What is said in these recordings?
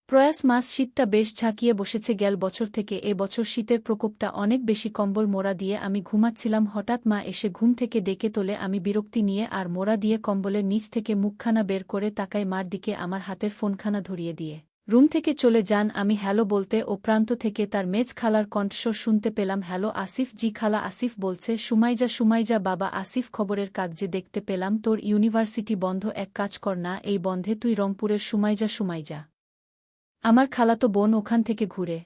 প্রয়াস মাস শীতটা বেশ ঝাঁকিয়ে বসেছে গেল বছর থেকে এ বছর শীতের প্রকোপটা অনেক বেশি কম্বল মোড়া দিয়ে আমি ঘুমাচ্ছিলাম হঠাৎ মা এসে ঘুম থেকে ডেকে তোলে আমি বিরক্তি নিয়ে আর মোড়া দিয়ে কম্বলের নিচ থেকে মুখখানা বের করে তাকাই মার দিকে আমার হাতের ফোনখানা ধরিয়ে দিয়ে রুম থেকে চলে যান আমি হ্যালো বলতে ও প্রান্ত থেকে তার মেজ খালার কণ্ঠস্বর শুনতে পেলাম হ্যালো আসিফ জি খালা আসিফ বলছে সুমাইজা বাবা আসিফ খবরের কাগজে দেখতে পেলাম তোর ইউনিভার্সিটি বন্ধ এক কাজ কর না এই বন্ধে তুই রংপুরের সুমাইজা আমার খালাতো বোন ওখান থেকে ঘুরে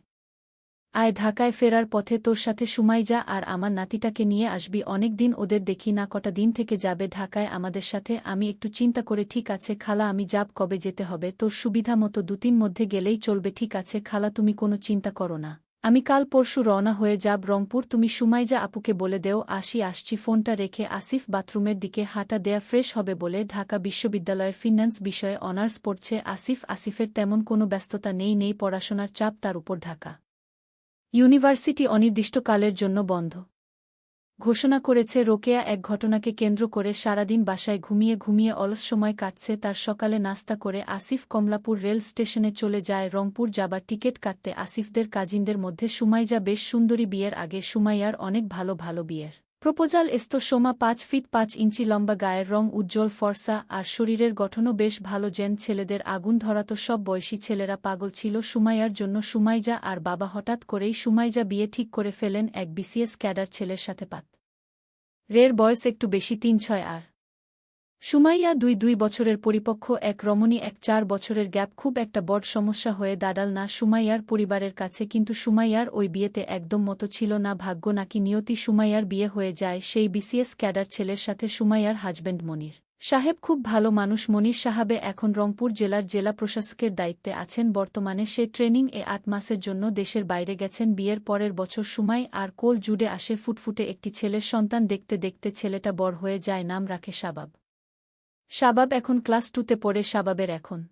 আয় ঢাকায় ফেরার পথে তোর সাথে সুমাইজা আর আমার নাতিটাকে নিয়ে আসবি অনেক দিন ওদের দেখি না কটা দিন থেকে যাবে ঢাকায় আমাদের সাথে আমি একটু চিন্তা করে ঠিক আছে খালা আমি যাব কবে যেতে হবে তোর সুবিধা মতো দুদিন মধ্যে গেলেই চলবে ঠিক আছে খালা তুমি কোনো চিন্তা করো না আমি কাল পরশু রওনা হয়ে যাব রংপুর তুমি সুমাইজা আপুকে বলে দেও আসছি ফোনটা রেখে আসিফ বাথরুমের দিকে হাঁটা দেয়া ফ্রেশ হবে বলে ঢাকা বিশ্ববিদ্যালয়ের ফিন্যান্স বিষয়ে অনার্স পড়ছে আসিফের তেমন কোনো ব্যস্ততা নেই পড়াশোনার চাপ তার উপর ঢাকা ইউনিভার্সিটি অনির্দিষ্টকালের জন্য বন্ধ ঘোষণা করেছে রোকেয়া এক ঘটনাকে কেন্দ্র করে সারাদিন বাসায় ঘুমিয়ে অলস সময় কাটছে তার সকালে নাস্তা করে আসিফ কমলাপুর রেল স্টেশনে চলে যায় রংপুর যাবার টিকিট কাটতে আসিফদের কাজিনদের মধ্যে সুমাইজা বেশ সুন্দরী বিয়ের আগে সুমাইয়ার অনেক ভালো বিয়ের প্রপোজাল এসতো সোমা 5 ফিট 5 ইঞ্চি লম্বা গায়ের রং উজ্জ্বল ফর্সা আর শরীরের গঠনও বেশ ভালো জেন ছেলেদের আগুন ধরাতো সব বয়সী ছেলেরা পাগল ছিল সুমাইয়ার জন্য সুমাইজা আর বাবা হঠাৎ করেই সুমাইজা বিয়ে ঠিক করে ফেলেন এক বিসিএস ক্যাডার ছেলের সাথে রের বয়স একটু বেশি 3-6 আর সুমাইয়া 2 বছরের পরিপক্ষ এক রমণী এক 4 বছরের গ্যাপ খুব একটা বড় সমস্যা হয়ে দাঁড়াল না সুমাইয়ার পরিবারের কাছে কিন্তু সুমাইয়ার ওই বিয়েতে একদম মতো ছিল না ভাগ্য নাকি নিয়তি সুমাইয়ার বিয়ে হয়ে যায় সেই বিসিএস ক্যাডার ছেলের সাথে সুমাইয়ার হাজব্যান্ড মনির সাহেব খুব ভালো মানুষ মনির সাহাবে এখন রংপুর জেলার জেলা প্রশাসকের দায়িত্বে আছেন বর্তমানে সে ট্রেনিং 8 মাসের জন্য দেশের বাইরে গেছেন বিয়ের পরের বছর সুমাই আর কোল জুড়ে আসে ফুটফুটে একটি ছেলের সন্তান দেখতে ছেলেটা বড় হয়ে যায় নাম রাখে শাবাব এখন ক্লাস 2তে পড়ে শাবাবের এখন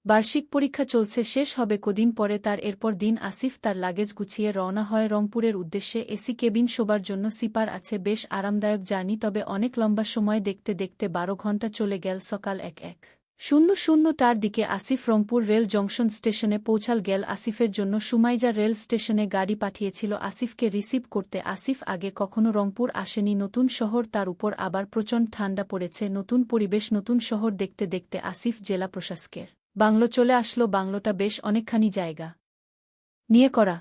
বার্ষিক পরীক্ষা চলছে শেষ হবে কদিন পরে তার এরপর দিন আসিফ তার লাগেজ গুছিয়ে রওনা হয় রংপুরের উদ্দেশ্যে এসি কেবিন শোবার জন্য সিপার আছে বেশ আরামদায়ক জার্নি তবে অনেক লম্বা সময় দেখতে 12 ঘণ্টা চলে গেল সকাল 1:00টার দিকে আসিফ রংপুর রেল জংশন স্টেশনে পৌঁছাল গেল আসিফের জন্য সুমাইজা রেল স্টেশনে গাড়ি পাঠিয়েছিল আসিফকে রিসিভ করতে আসিফ আগে কখনো রংপুর আসেনি নতুন শহর তার উপর আবার প্রচণ্ড ঠান্ডা পড়েছে নতুন পরিবেশ নতুন শহর দেখতে আসিফ জেলা প্রশাসকের বাংলো চলে আসলো বাংলোটা বেশ অনেকখানি জায়গা নিয়ে করা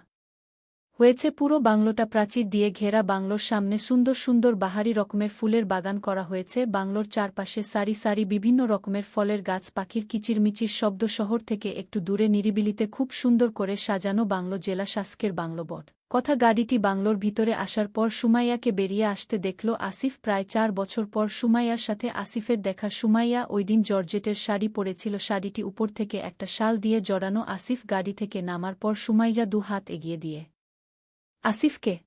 হয়েছে পুরো বাংলোটা প্রাচীর দিয়ে ঘেরা বাংলোর সামনে সুন্দর বাহারি রকমের ফুলের বাগান করা হয়েছে বাংলোর চারপাশে সারি বিভিন্ন রকমের ফলের গাছ পাখির কিচিরমিচির শব্দ শহর থেকে একটু দূরে নিরিবিলিতে খুব সুন্দর করে সাজানো বাংলো জেলা শাসকের বাংলো বট কথা গাড়িটি বাংলোর ভিতরে আসার পর সুমাইয়াকে বেরিয়ে আসতে দেখল আসিফ প্রায় 4 বছর পর সুমাইয়ার সাথে আসিফের দেখা সুমাইয়া ওইদিন জর্জেটের শাড়ি পরেছিল শাড়িটি উপর থেকে একটা শাল দিয়ে জড়ানো আসিফ গাড়ি থেকে নামার পর সুমাইয়া 2 হাত এগিয়ে দিয়ে আসিফকে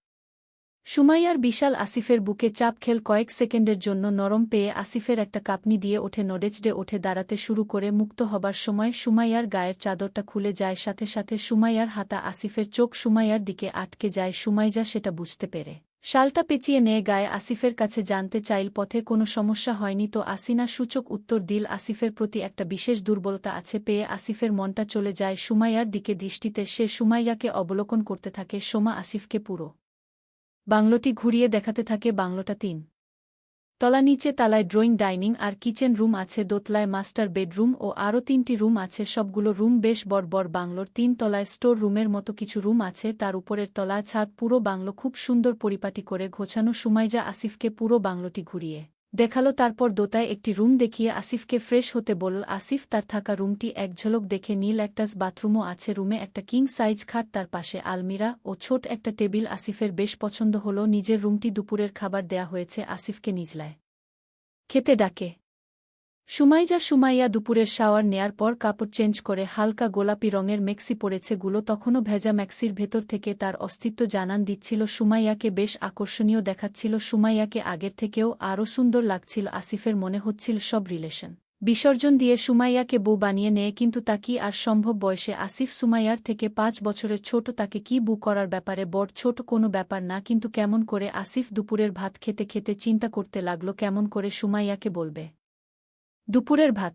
সুমাইয়ার বিশাল আসিফের বুকে চাপ খেল কয়েক সেকেন্ডের জন্য নরম পেয়ে আসিফের একটা কাঁপনি দিয়ে ওঠে নড়েচড়ে ওঠে দাঁড়াতে শুরু করে মুক্ত হবার সময় সুমাইয়ার গায়ের চাদরটা খুলে যায় সাথে সুমাইয়ার হাতা আসিফের চোখ সুমাইয়ার দিকে আটকে যায় সুমাইজা সেটা বুঝতে পেরে শালটা পেঁচিয়ে নিয়ে গায়ে আসিফের কাছে জানতে চাইল পথে কোনো সমস্যা হয়নি তো আসিনা সূচক উত্তর দিল আসিফের প্রতি একটা বিশেষ দুর্বলতা আছে পেয়ে আসিফের মনটা চলে যায় সুমাইয়ার দিকে দৃষ্টিতে সে সুমাইয়াকে অবলোকন করতে থাকে সোমা আসিফকে পুরো বাংলোটি ঘুরিয়ে দেখাতে থাকে বাংলোটা 3 তলা নিচে তালায় ড্রয়িং ডাইনিং আর কিচেন রুম আছে দোতলায় মাস্টার বেডরুম ও আরও 3টি রুম আছে সবগুলো রুম বেশ বড় বাংলোর 3 তলায় স্টোর রুমের মতো কিছু রুম আছে তার উপরের তলা ছাদ পুরো বাংলো খুব সুন্দর পরিপাটি করে গোছানো সুমাইজা আসিফকে পুরো বাংলোটি ঘুরিয়ে দেখালো তারপর দোতায় একটি রুম দেখিয়ে আসিফকে ফ্রেশ হতে বলল আসিফ তার থাকা রুমটি এক ঝলক দেখে নীল অ্যাটাচ বাথরুমও আছে রুমে একটা কিং সাইজ খাট তার পাশে আলমিরা ও ছোট একটা টেবিল আসিফের বেশ পছন্দ হলো নিজের রুমটি দুপুরের খাবার দেয়া হয়েছে আসিফকে নিজলায় খেতে ডাকে সুমাইয়া দুপুরের শাওয়ার নেয়ার পর কাপড় চেঞ্জ করে হালকা গোলাপি রঙের মেক্সি পরেছে গুলো তখনও ভেজা ম্যাক্সির ভেতর থেকে তার অস্তিত্ব জানান দিচ্ছিল সুমাইয়াকে বেশ আকর্ষণীয় দেখাচ্ছিল সুমাইয়াকে আগের থেকেও আরও সুন্দর লাগছিল আসিফের মনে হচ্ছিল সব রিলেশন বিসর্জন দিয়ে সুমাইয়াকে বউ বানিয়ে নেয় কিন্তু তা কি আর সম্ভব বয়সে আসিফ সুমাইয়ার থেকে 5 বছরের ছোট তাকে কি বউ করার ব্যাপারে বড় ছোট কোনো ব্যাপার না কিন্তু কেমন করে আসিফ দুপুরের ভাত খেতে চিন্তা করতে লাগল কেমন করে সুমাইয়াকে বলবে দুপুরের ভাত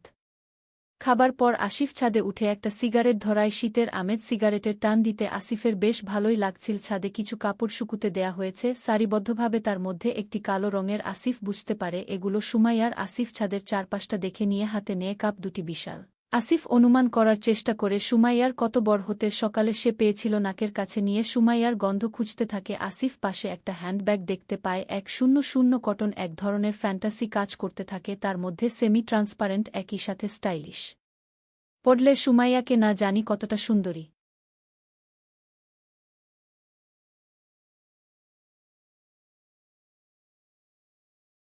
খাবার পর আসিফ ছাদে উঠে একটা সিগারেট ধরায় শীতের আমেজ সিগারেটের টান দিতে আসিফের বেশ ভালোই লাগছিল। ছাদে কিছু কাপড় শুকুতে দেয়া হয়েছে সারিবদ্ধভাবে, তার মধ্যে একটি কালো রঙের। আসিফ বুঝতে পারে এগুলো সুমাইয়ার। আসিফ ছাদের চারপাশটা দেখে নিয়ে হাতে নিয়ে কাপ দুটি বিশাল। আসিফ অনুমান করার চেষ্টা করে সুমাইয়ার কত বড় হতে সকালে সে পেয়েছিল নাকের কাছে নিয়ে। সুমাইয়ার গন্ধ খুঁজতে থাকে আসিফ। পাশে একটা হ্যান্ডব্যাগ দেখতে পায় 100 কটন, এক ধরনের ফ্যান্টাসি কাজ করতে থাকে তার মধ্যে, সেমি ট্রান্সপারেন্ট, একই সাথে স্টাইলিশ। পড়লে সুমাইয়াকে না জানি কতটা সুন্দরী